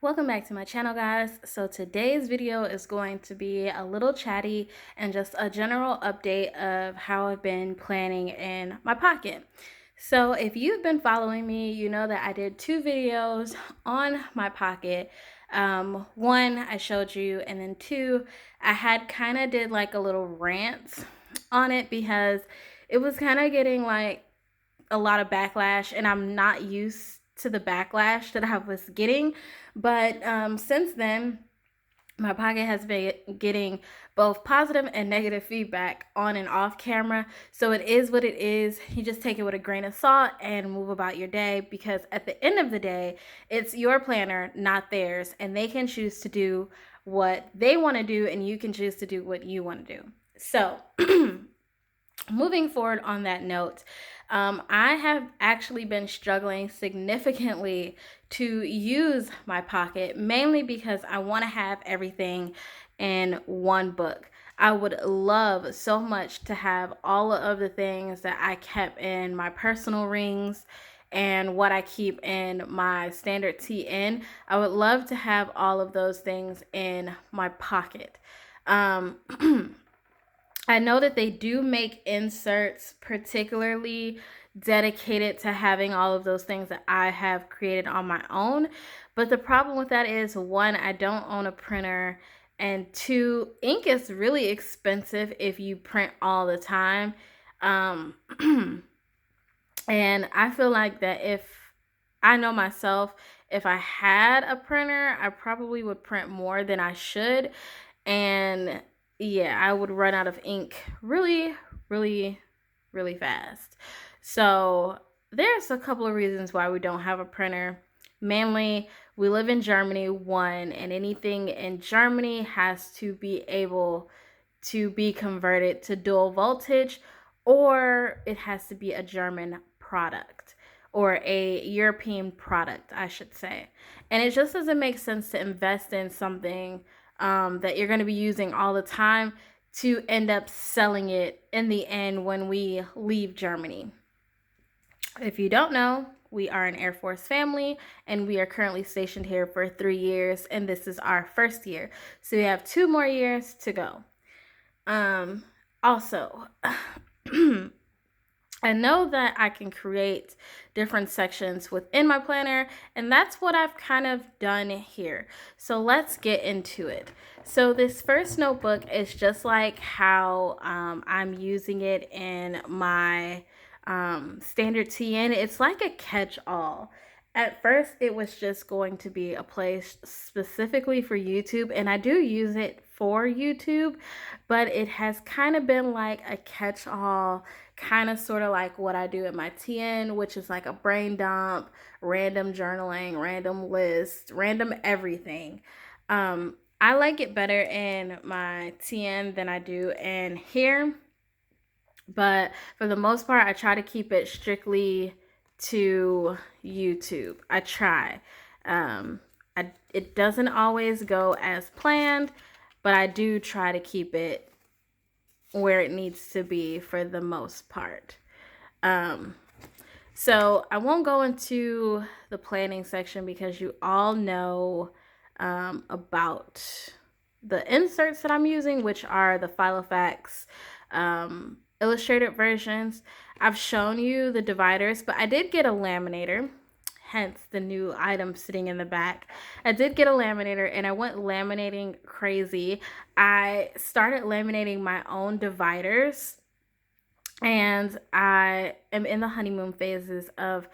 Welcome back to my channel, guys. So today's video is going to be a little chatty and just a general update of how I've been planning in my pocket. So if you've been following me, you know that I did two videos on my pocket. One I showed you, and then two I had kind of did like a little rant on it because it was kind of getting like a lot of backlash, and I'm not used to the backlash that I was getting. But since then, my pocket has been getting both positive and negative feedback on and off camera. So it is what it is. You just take it with a grain of salt and move about your day, because at the end of the day, it's your planner, not theirs. And they can choose to do what they want to do, and you can choose to do what you want to do. So moving forward on that note, I have actually been struggling significantly to use my pocket, mainly because I want to have everything in one book. I would love so much to have all of the things that I kept in my personal rings and what I keep in my standard TN. I would love to have all of those things in my pocket. I know that they do make inserts particularly dedicated to having all of those things that I have created on my own. But the problem with that is, one, I don't own a printer, and two, ink is really expensive if you print all the time. Um, and I feel like that if I know myself, if I had a printer, I probably would print more than I should. And yeah, I would run out of ink really, really, really fast. So there's a couple of reasons why we don't have a printer. Mainly, we live in Germany, one, and anything in Germany has to be able to be converted to dual voltage, or it has to be a German product or a European product, I should say. And it just doesn't make sense to invest in something that you're going to be using all the time to end up selling it in the end when we leave Germany. If you don't know, we are an Air Force family, and we are currently stationed here for 3 years, and this is our first year. So we have 2 more years to go. Also, I know that I can create different sections within my planner, and that's what I've kind of done here. So let's get into it. So this first notebook is just like how I'm using it in my standard TN. It's like a catch-all. At first, it was just going to be a place specifically for YouTube, and I do use it for YouTube, but it has kind of been like a catch-all, kind of sort of like what I do in my TN, which is like a brain dump, random journaling, random list, random everything. I like it better in my TN than I do in here, but for the most part, I try to keep it strictly to YouTube. I try. It doesn't always go as planned, but I do try to keep it where it needs to be for the most part. So I won't go into the planning section because you all know about the inserts that I'm using, which are the Filofax illustrated versions. I've shown you the dividers, but I did get a laminator, hence the new item sitting in the back. I did get a laminator, and I went laminating crazy. I started laminating my own dividers, and I am in the honeymoon phases of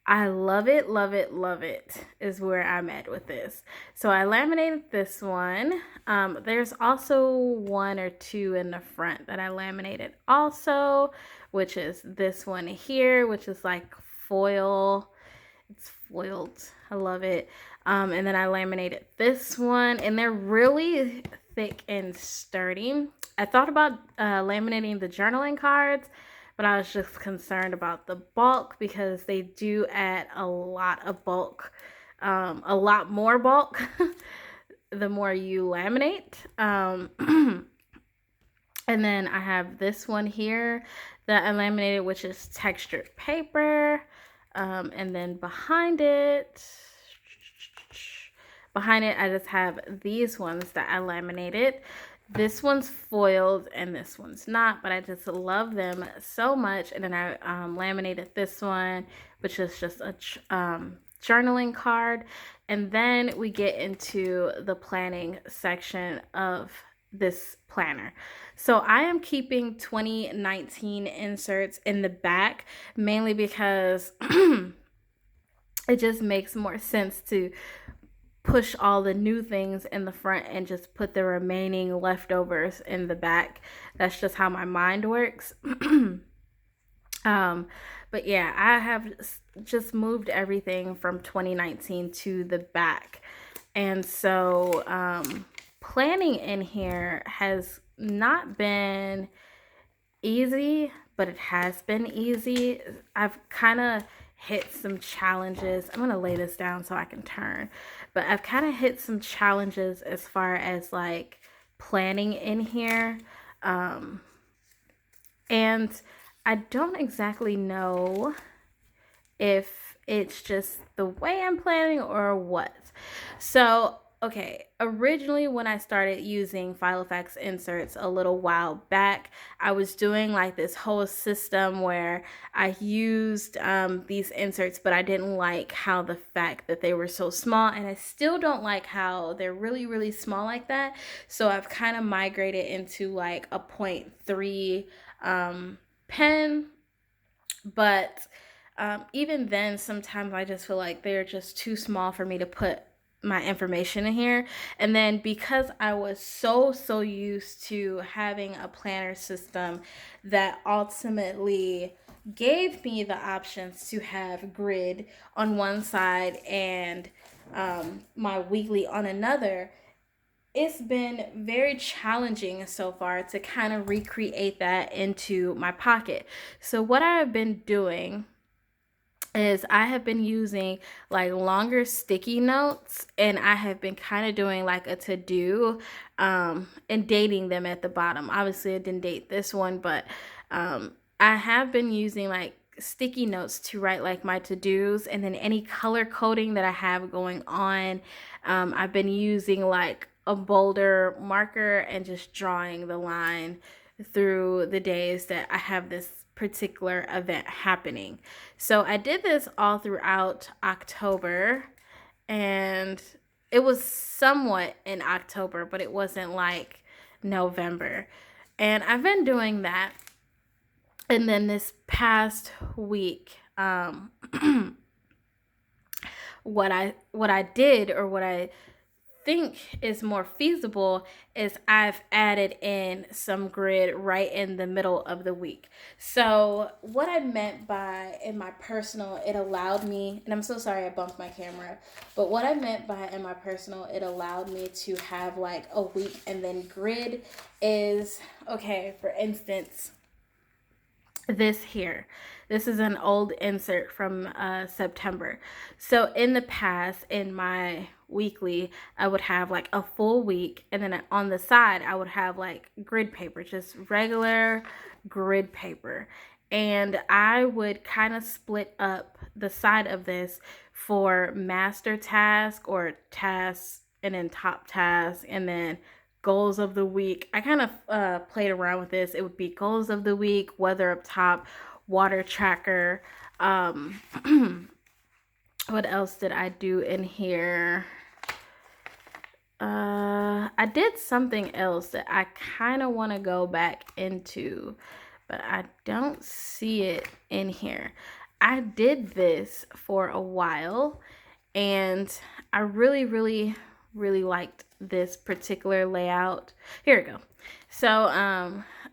I love it, love it, love it is where I'm at with this. So I laminated this one. There's also 1 or 2 in the front that I laminated also, which is this one here, which is like foil. It's foiled. I love it. And then I laminated this one, and they're really thick and sturdy. I thought about laminating the journaling cards, but I was just concerned about the bulk because they do add a lot of bulk, a lot more bulk the more you laminate. And then I have this one here that I laminated, which is textured paper. And then behind it, behind it, I just have these ones that I laminated. This one's foiled and this one's not, but I just love them so much. And then I laminated this one, which is just a journaling card. And then we get into the planning section of this planner. So I am keeping 2019 inserts in the back, mainly because it just makes more sense to push all the new things in the front and just put the remaining leftovers in the back. That's just how my mind works. But yeah, I have just moved everything from 2019 to the back. And so planning in here has not been easy, but it has been easy. I've kind of hit some challenges. I'm going to lay this down so I can turn. But I've kind of hit some challenges as far as like planning in here. And I don't exactly know if it's just the way I'm planning or what. So, okay, originally when I started using Filofax inserts a little while back, I was doing like this whole system where I used these inserts, but I didn't like how the fact that they were so small, and I still don't like how they're really, really small like that. So I've kind of migrated into like a 0.3 pen, but even then, sometimes I just feel like they're just too small for me to put my information in here. And then because I was so used to having a planner system that ultimately gave me the options to have grid on one side and my weekly on another, it's been very challenging so far to kind of recreate that into my pocket. So what I have been doing is I have been using like longer sticky notes, and I have been kind of doing like a to-do and dating them at the bottom. Obviously I didn't date this one, but I have been using like sticky notes to write like my to-dos, and then any color coding that I have going on, I've been using like a bolder marker and just drawing the line through the days that I have this particular event happening. So I did this all throughout October, and it was somewhat in October, but it wasn't like November. And I've been doing that. And then this past week, what I did, or what I think is more feasible, is I've added in some grid right in the middle of the week. So what I meant by in my personal, it allowed me, and I'm so sorry I bumped my camera, but what I meant by in my personal, it allowed me to have like a week and then grid is, okay, for instance, this here. This is an old insert from September. So in the past, in my weekly, I would have like a full week, and then on the side, I would have like grid paper, just regular grid paper. And I would kind of split up the side of this for master task or tasks, and then top task, and then goals of the week. I kind of played around with this. It would be goals of the week, weather up top, water tracker. What else did I do in here? I did something else that I kind of want to go back into, but I don't see it in here. I did this for a while, and I really liked this particular layout. Here we go. So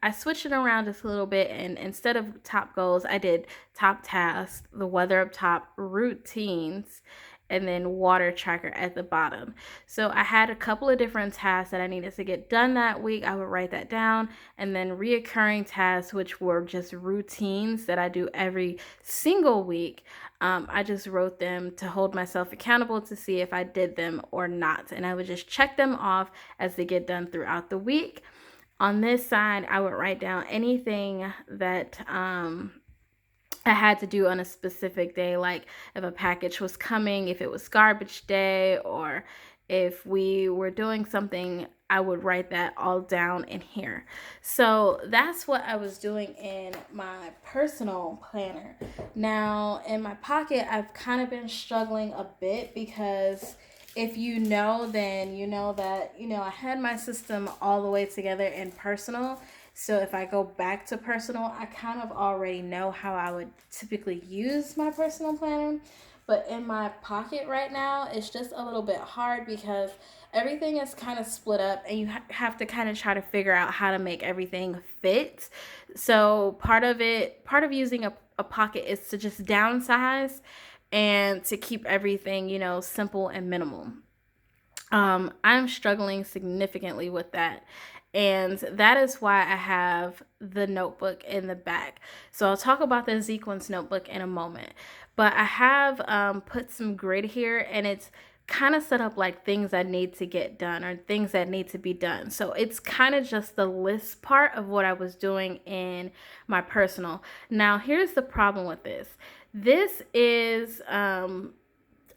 I switched it around just a little bit, and instead of top goals, I did top tasks, the weather up top, routines, and then water tracker at the bottom. So I had a couple of different tasks that I needed to get done that week. I would write that down, and then reoccurring tasks, which were just routines that I do every single week. I just wrote them to hold myself accountable to see if I did them or not. And I would just check them off as they get done throughout the week. On this side, I would write down anything that I had to do on a specific day, like if a package was coming, if it was garbage day, or if we were doing something, I would write that all down in here. So that's what I was doing in my personal planner. Now, in my pocket, I've kind of been struggling a bit because if you know, then you know that, I had my system all the way together in personal. So if I go back to personal, I kind of already know how I would typically use my personal planner. But in my pocket right now, it's just a little bit hard because everything is kind of split up and you have to kind of try to figure out how to make everything fit. So part of using a pocket is to just downsize and to keep everything, simple and minimal. I'm struggling significantly with that. And that is why I have the notebook in the back. So I'll talk about the sequence notebook in a moment. But I have put some grid here, and it's kind of set up like things that need to get done or things that need to be done. So it's kind of just the list part of what I was doing in my personal. Now, here's the problem with this. This is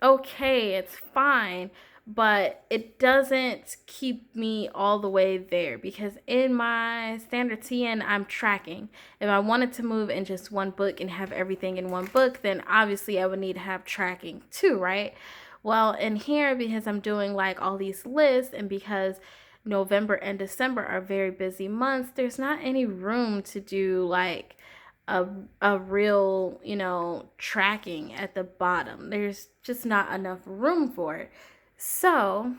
okay, it's fine, but it doesn't keep me all the way there because in my standard TN, I'm tracking. If I wanted to move in just one book and have everything in one book, then obviously I would need to have tracking too, right? Well, in here, because I'm doing like all these lists and because November and December are very busy months, there's not any room to do like a real, tracking at the bottom. There's just not enough room for it. So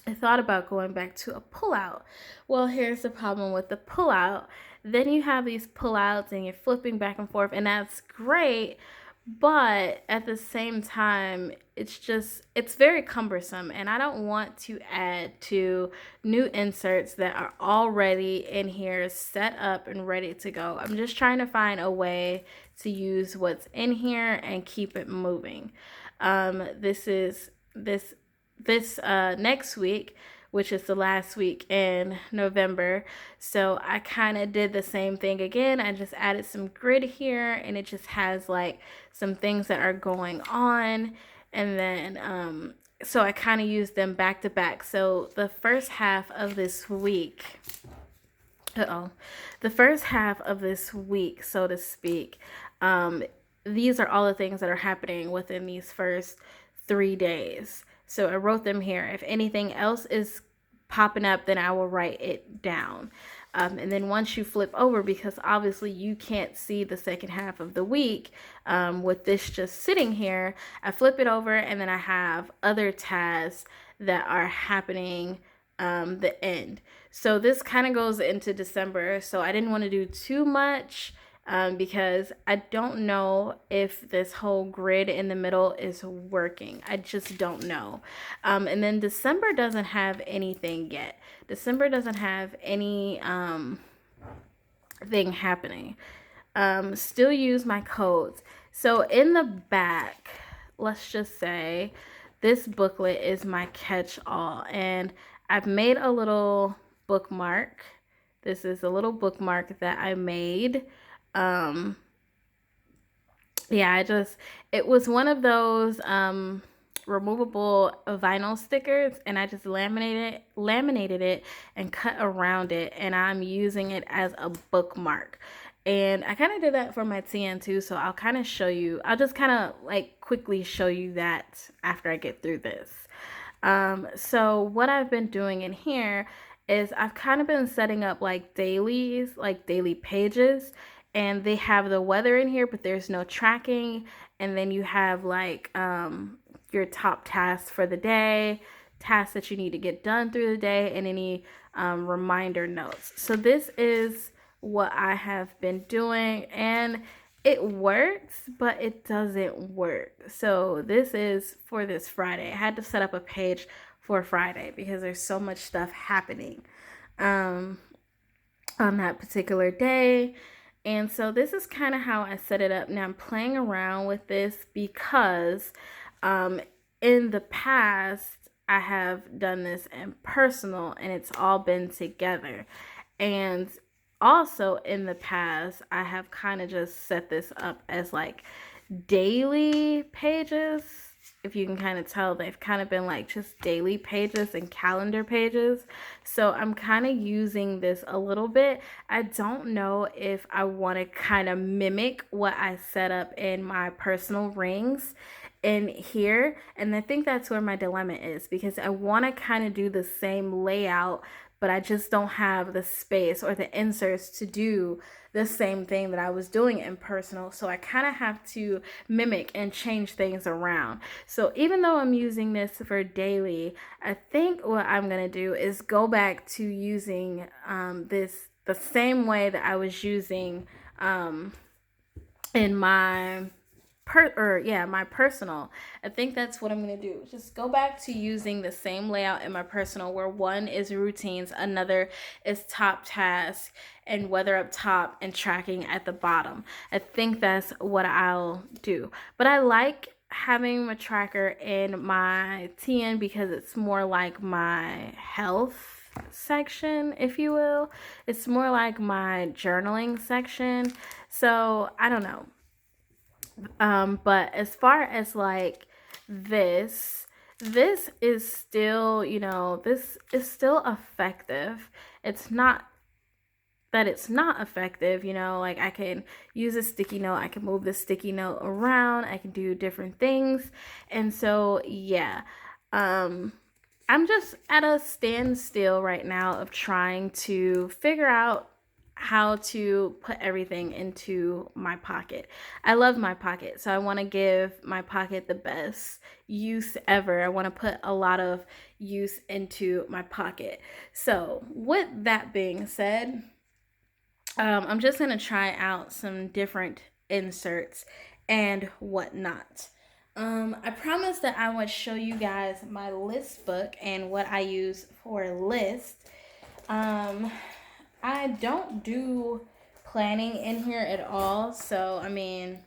I thought about going back to a pullout. Well, here's the problem with the pullout. Then you have these pullouts and you're flipping back and forth, and that's great. But at the same time, it's very cumbersome, and I don't want to add to new inserts that are already in here set up and ready to go. I'm just trying to find a way to use what's in here and keep it moving. This next week, which is the last week in November. So I kind of did the same thing again. I just added some grid here, and it just has like some things that are going on. And then, so I kind of used them back to back. So the first half of this week, the first half of this week, so to speak, these are all the things that are happening within these first 3 days. So I wrote them here. If anything else is popping up, then I will write it down. And then once you flip over, because obviously you can't see the second half of the week with this just sitting here, I flip it over and then I have other tasks that are happening the end. So this kind of goes into December. So I didn't want to do too much because I don't know if this whole grid in the middle is working. I just don't know. And then December doesn't have anything yet. December doesn't have any thing happening. Still use my codes. So in the back, let's just say this booklet is my catch-all, and I've made a little bookmark. This is a little bookmark that I made. It was one of those removable vinyl stickers, and I just laminated it and cut around it, and I'm using it as a bookmark. And I kind of did that for my TN too, so I'll kind of show you. I'll just kind of like quickly show you that after I get through this. So what I've been doing in here is I've kind of been setting up like dailies, like daily pages, and they have the weather in here, but there's no tracking. And then you have like your top tasks for the day, tasks that you need to get done through the day, and any reminder notes. So this is what I have been doing, and it works, but it doesn't work. So this is for this Friday. I had to set up a page for Friday because there's so much stuff happening on that particular day. And so this is kind of how I set it up. Now I'm playing around with this because in the past I have done this in personal and it's all been together. And also in the past I have kind of just set this up as like daily pages. if you can kind of tell, they've kind of been like just daily pages and calendar pages. So I'm kind of using this a little bit. I don't know if I want to kind of mimic what I set up in my personal rings in here. And I think that's where my dilemma is, because I want to kind of do the same layout, but I just don't have the space or the inserts to do the same thing that I was doing in personal. So I kind of have to mimic and change things around. So even though I'm using this for daily, I think what I'm going to do is go back to using this the same way that I was using in my my personal. I think that's what I'm going to do. Just go back to using the same layout in my personal, where one is routines, another is top task and weather up top and tracking at the bottom. I think that's what I'll do. But I like having my tracker in my TN because it's more like my health section, if you will. It's more like my journaling section. So I don't know. But as far as like this is still, this is still effective. It's not that it's not effective, like I can use a sticky note, I can move the sticky note around, I can do different things. And so, yeah, I'm just at a standstill right now of trying to figure out how to put everything into my pocket. I love my pocket, so I want to give my pocket the best use ever. I want to put a lot of use into my pocket. So with that being said, I'm just going to try out some different inserts and whatnot. I promised that I would show you guys my list book and what I use for a list. I don't do planning in here at all, so I mean,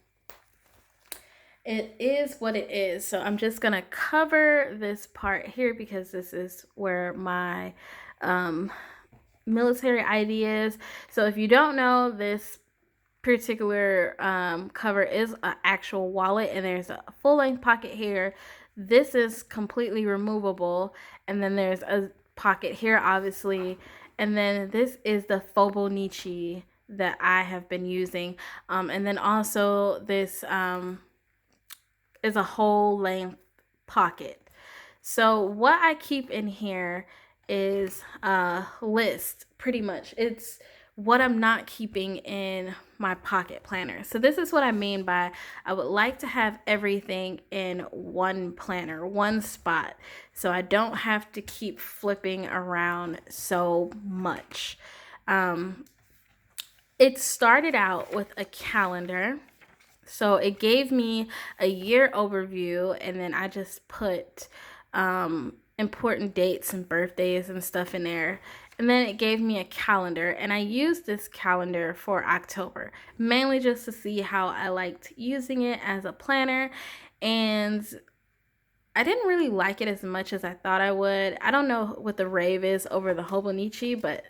it is what it is. So I'm just gonna cover this part here because this is where my military ID is. So if you don't know, this particular cover is an actual wallet, and there's a full-length pocket here. This is completely removable, and then there's a pocket here, obviously, and then this is the Hobonichi that I have been using, and then also this is a whole length pocket. So what I keep in here is a list, pretty much. It's what I'm not keeping in my pocket planner. So this is what I mean by I would like to have everything in one planner, one spot, so I don't have to keep flipping around so much. It started out with a calendar. So it gave me a year overview, and then I just put important dates and birthdays and stuff in there. And then it gave me a calendar, and I used this calendar for October, mainly just to see how I liked using it as a planner. And I didn't really like it as much as I thought I would. I don't know what the rave is over the Hobonichi, but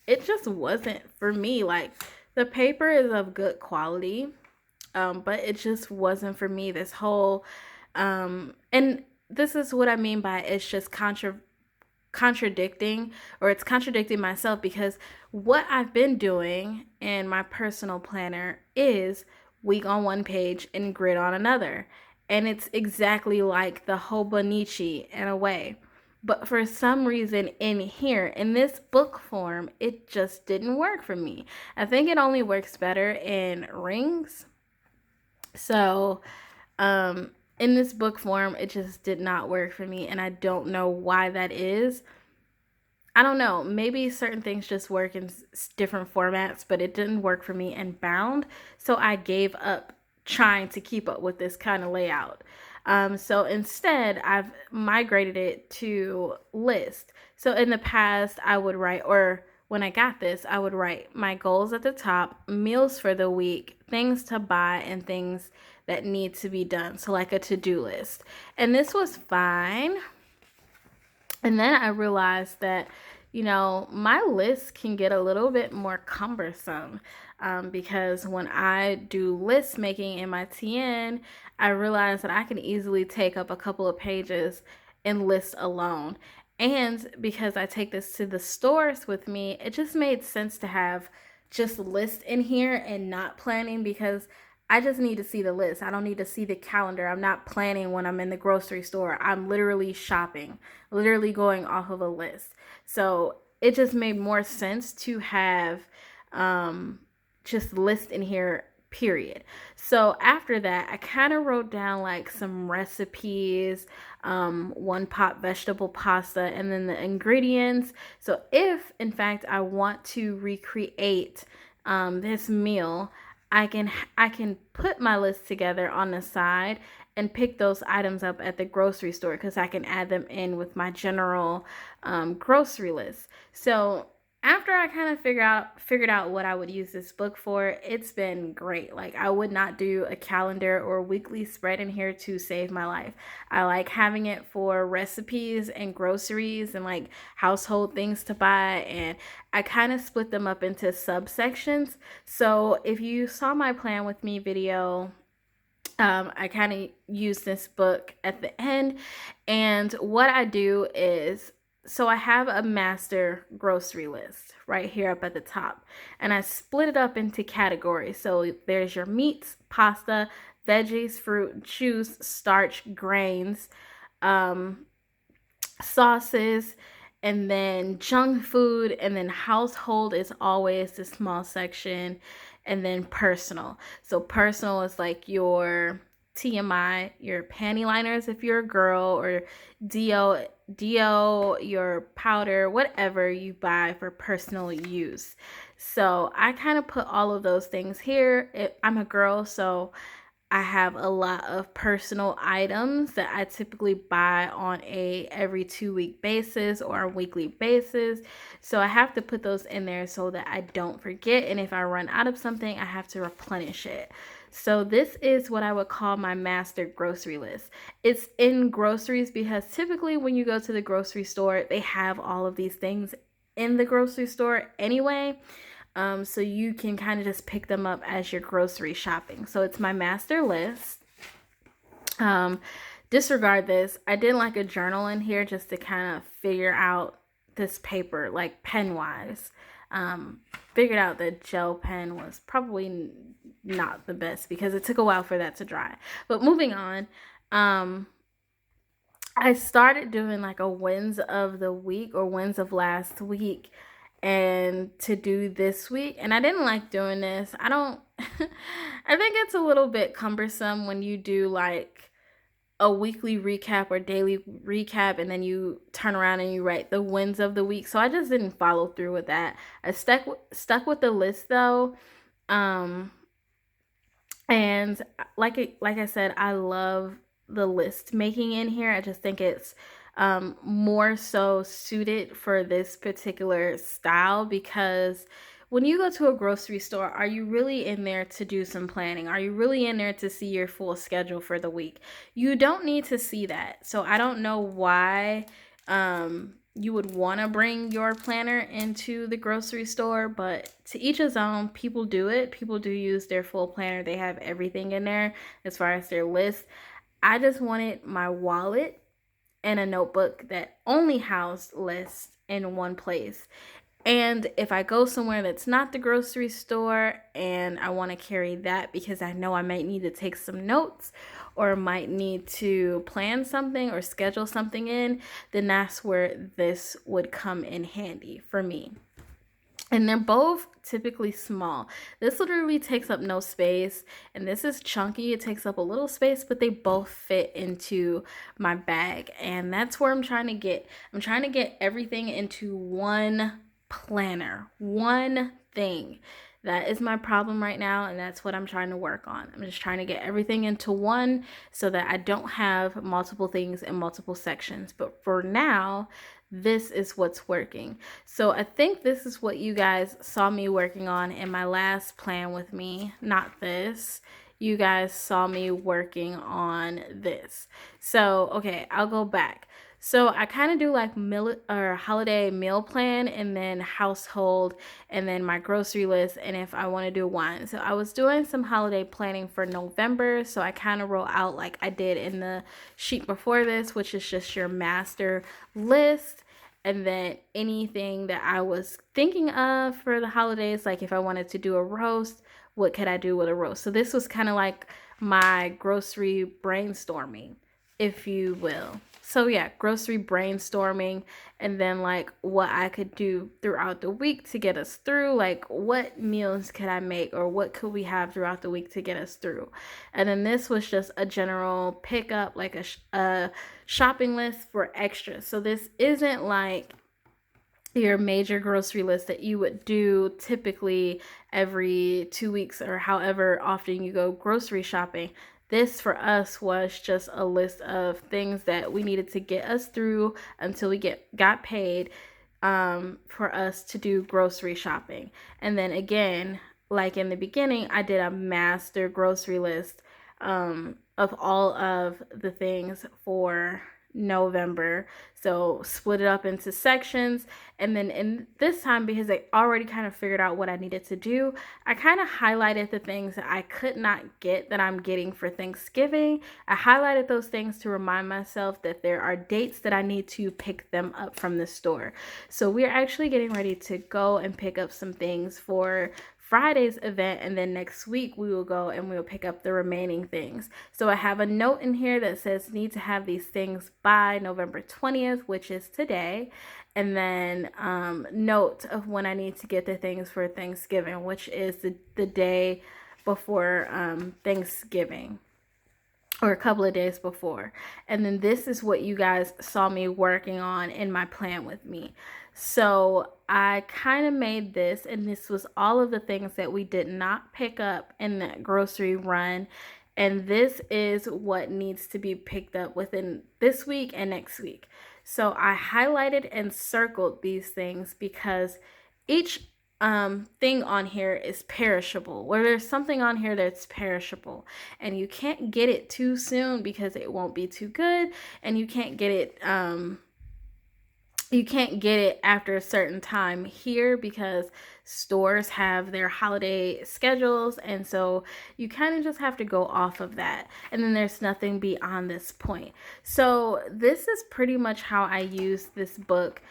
it just wasn't for me. Like, the paper is of good quality, but it just wasn't for me. This whole, and this is what I mean by it's just contradicting, or it's contradicting myself, because what I've been doing in my personal planner is week on one page and grid on another. And it's exactly like the Hobonichi in a way. But for some reason in here, in this book form, it just didn't work for me. I think it only works better in rings. So, in this book form, it just did not work for me, and I don't know why that is. I don't know, maybe certain things just work in different formats, but it didn't work for me in bound, so I gave up trying to keep up with this kind of layout. So instead, I've migrated it to list. So in the past, I would write, or when I got this, I would write my goals at the top, meals for the week, things to buy, and things that need to be done. So like a to-do list. And this was fine. And then I realized that, my list can get a little bit more cumbersome, because when I do list making in my TN, I realized that I can easily take up a couple of pages in list alone. And because I take this to the stores with me, it just made sense to have just list in here and not planning, because I just need to see the list. I don't need to see the calendar. I'm not planning when I'm in the grocery store. I'm literally shopping, literally going off of a list. So it just made more sense to have just list in here, period. So after that, I kind of wrote down like some recipes, one pot vegetable pasta, and then the ingredients. So if in fact I want to recreate this meal, I can put my list together on the side and pick those items up at the grocery store, because I can add them in with my general grocery list. So after I kind of figured out what I would use this book for, it's been great. Like, I would not do a calendar or weekly spread in here to save my life. I like having it for recipes and groceries and like household things to buy, and I kind of split them up into subsections. So if you saw my plan with me video, I kind of use this book at the end. And what I do is, so I have a master grocery list right here up at the top, and I split it up into categories. So there's your meats, pasta, veggies, fruit, juice, starch, grains, sauces, and then junk food, and then household is always the small section, and then personal. So personal is like your TMI, your panty liners if you're a girl, or DO, your powder, whatever you buy for personal use. So I kind of put all of those things here. I'm a girl, so I have a lot of personal items that I typically buy on a every 2 week basis or a weekly basis. So I have to put those in there so that I don't forget. And if I run out of something, I have to replenish it. So this is what I would call my master grocery list. It's in groceries because typically when you go to the grocery store, they have all of these things in the grocery store anyway. So you can kind of just pick them up as your grocery shopping. So it's my master list. Disregard this. I did like a journal in here just to kind of figure out this paper, like pen wise. Figured out that gel pen was probably not the best because it took a while for that to dry. But moving on, I started doing like a wins of the week or wins of last week and to do this week, and I didn't like doing this. I don't I think it's a little bit cumbersome when you do like a weekly recap or daily recap and then you turn around and you write the wins of the week. So I just didn't follow through with that. I stuck with the list though. And like I said, I love the list making in here. I just think it's more so suited for this particular style, because when you go to a grocery store, are you really in there to do some planning? Are you really in there to see your full schedule for the week? You don't need to see that. So I don't know why you would want to bring your planner into the grocery store, but to each his own. People do it. People do use their full planner. They have everything in there as far as their list. I just wanted my wallet and a notebook that only housed lists in one place. And if I go somewhere that's not the grocery store and I want to carry that because I know I might need to take some notes or might need to plan something or schedule something in, then that's where this would come in handy for me. And they're both typically small. This literally takes up no space, and this is chunky. It takes up a little space, but they both fit into my bag, and that's where I'm trying to get. I'm trying to get everything into one planner, one thing. That is my problem right now, and that's what I'm trying to work on. I'm just trying to get everything into one so that I don't have multiple things in multiple sections. But for now, this is what's working. So I think this is what you guys saw me working on in my last plan with me, not this. You guys saw me working on this. So, okay, I'll go back. So I kind of do like meal or holiday meal plan, and then household, and then my grocery list, and if I want to do wine. So I was doing some holiday planning for November, so I kind of roll out like I did in the sheet before this, which is just your master list. And then anything that I was thinking of for the holidays, like if I wanted to do a roast, what could I do with a roast? So this was kind of like my grocery brainstorming, if you will. So yeah, grocery brainstorming, and then like what I could do throughout the week to get us through, like what meals could I make or what could we have throughout the week to get us through. And then this was just a general pickup, like a shopping list for extras. So this isn't like your major grocery list that you would do typically every 2 weeks or however often you go grocery shopping. This for us was just a list of things that we needed to get us through until we got paid, for us to do grocery shopping. And then again, like in the beginning, I did a master grocery list, of all of the things for November. So split it up into sections. And then in this time, because I already kind of figured out what I needed to do, I kind of highlighted the things that I could not get that I'm getting for Thanksgiving. I highlighted those things to remind myself that there are dates that I need to pick them up from the store. So we're actually getting ready to go and pick up some things for Friday's event, and then next week we will go and we'll pick up the remaining things. So I have a note in here that says need to have these things by November 20th, which is today, and then note of when I need to get the things for Thanksgiving, which is the day before Thanksgiving, or a couple of days before. And then this is what you guys saw me working on in my plan with me. So I kind of made this, and this was all of the things that we did not pick up in that grocery run. And this is what needs to be picked up within this week and next week. So I highlighted and circled these things because each thing on here is perishable, where there's something on here that's perishable, and you can't get it too soon because it won't be too good, and you can't get it after a certain time here because stores have their holiday schedules, and so you kind of just have to go off of that. And then there's nothing beyond this point. So this is pretty much how I use this book.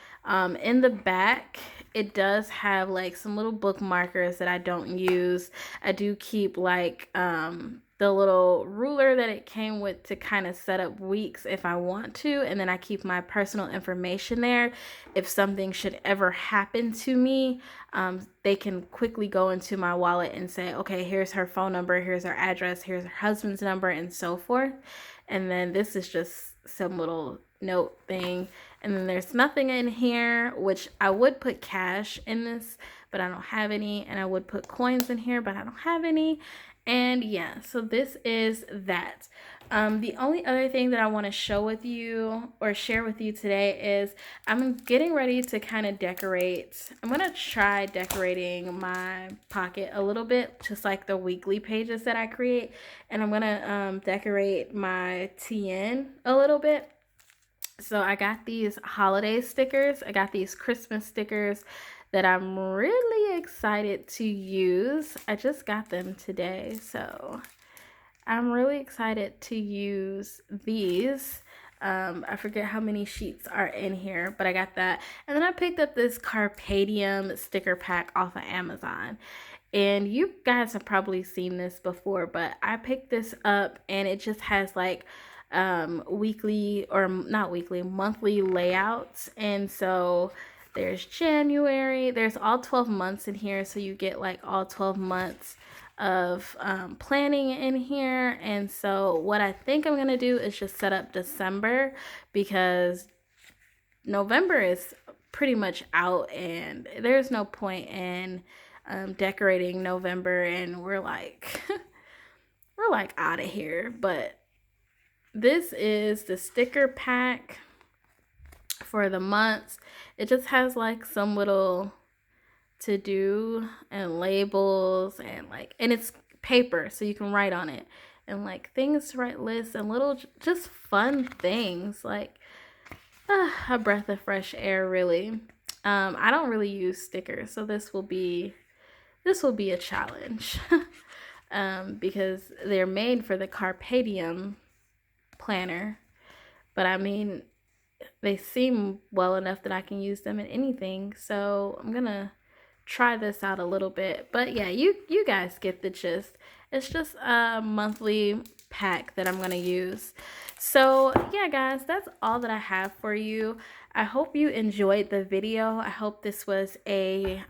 In the back, it does have like some little bookmarkers that I don't use. I do keep like the little ruler that it came with to kind of set up weeks if I want to, and then I keep my personal information there. If something should ever happen to me, they can quickly go into my wallet and say, okay, here's her phone number, here's her address, here's her husband's number, and so forth. And then this is just some little note thing. And then there's nothing in here, which I would put cash in this, but I don't have any. And I would put coins in here, but I don't have any. And yeah, so this is that. The only other thing that I want to show with you or share with you today is I'm getting ready to kind of decorate. I'm going to try decorating my pocket a little bit, just like the weekly pages that I create. And I'm going to decorate my TN a little bit. So I got these holiday stickers. I got these Christmas stickers that I'm really excited to use. I just got them today, so I'm really excited to use these. I forget how many sheets are in here, but I got that. And then I picked up this Carpadium sticker pack off of Amazon. And you guys have probably seen this before, but I picked this up and it just has like weekly, or not weekly, monthly layouts. And so there's January, there's all 12 months in here, so you get like all 12 months of planning in here. And so what I think I'm gonna do is just set up December, because November is pretty much out and there's no point in decorating November, and we're like we're like out of here. But this is the sticker pack for the months. It just has like some little to do and labels, and like, and it's paper so you can write on it, and like things to write lists and little just fun things. Like a breath of fresh air, really. I don't really use stickers, so this will be a challenge. Because they're made for the Carpadium planner, but I mean, they seem well enough that I can use them in anything. So I'm gonna try this out a little bit. But yeah, you guys get the gist. It's just a monthly pack that I'm gonna use. So yeah, guys, that's all that I have for you. I hope you enjoyed the video. I hope this was a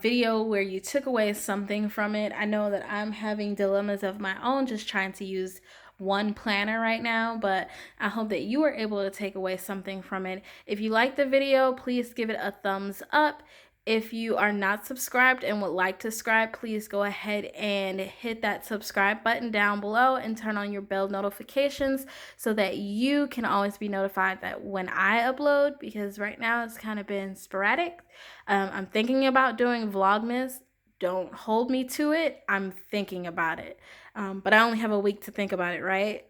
video where you took away something from it. I know that I'm having dilemmas of my own just trying to use one planner right now, but I hope that you were able to take away something from it. If you liked the video, please give it a thumbs up. If you are not subscribed and would like to subscribe, please go ahead and hit that subscribe button down below and turn on your bell notifications so that you can always be notified that when I upload, because right now it's kind of been sporadic. I'm thinking about doing Vlogmas. Don't hold me to it. I'm thinking about it. But I only have a week to think about it, right?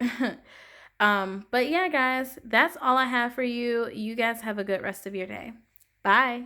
But yeah, guys, that's all I have for you. You guys have a good rest of your day. Bye.